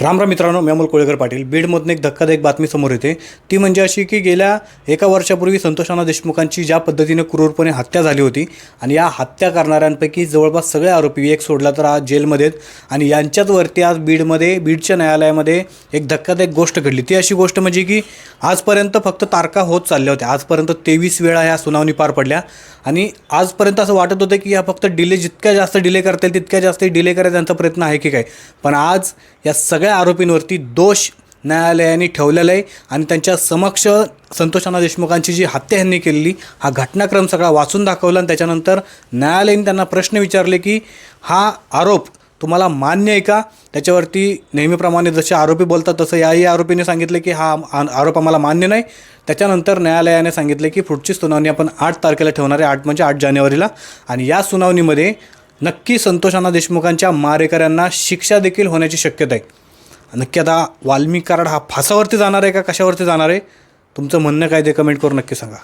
राम राम मित्रांनो, मी अमोल कोळेकर पाटील. बीडमधून एक धक्कादायक बातमी समोर येते. ती म्हणजे अशी की गेल्या एका वर्षापूर्वी संतोष अण्णा देशमुखांची ज्या पद्धतीने क्रूरपणे हत्या झाली होती आणि या हत्या करणाऱ्यांपैकी जवळपास सगळे आरोपी एक सोडला तर आज जेलमध्ये आहेत. आणि यांच्याच वरती आज बीडच्या न्यायालयामध्ये एक धक्कादायक गोष्ट घडली. ती अशी गोष्ट म्हणजे की आजपर्यंत फक्त तारखा होत चालल्या होत्या. आजपर्यंत 23 वेळा ह्या सुनावणी पार पडल्या आणि आजपर्यंत असं वाटत होतं की या फक्त जितक्या जास्त डिले करता येईल तितक्या जास्त डिले करायचा त्यांचा प्रयत्न आहे की काय. पण आज या सगळ्या आरोपींवरती दोष न्यायालयाने ठेवलेला आहे आणि त्यांच्या समक्ष संतोष अण्णा देशमुखांची जी हत्या यांनी केलेली हा घटनाक्रम सगळा वाचून दाखवला. आणि त्याच्यानंतर न्यायालयाने त्यांना प्रश्न विचारले की हा आरोप तुम्हाला मान्य आहे का. त्याच्यावरती नेहमीप्रमाणे जसे आरोपी बोलतात तसं याही आरोपीने सांगितले की हा आरोप आम्हाला मान्य नाही. त्याच्यानंतर न्यायालयाने सांगितले की पुढची सुनावणी आपण 8 तारखेला ठेवणार आहे, 8 म्हणजे 8 जानेवारीला. आणि या सुनावणीमध्ये नक्की संतोष अण्णा देशमुखांच्या मारेकऱ्यांना शिक्षा देखील होण्याची शक्यता आहे. नक्की आता वाल्मिक कराड हा फासावरती जाणार आहे का कशावरती जाणार आहे, तुमचं म्हणणं काय ते कमेंट करून नक्की सांगा.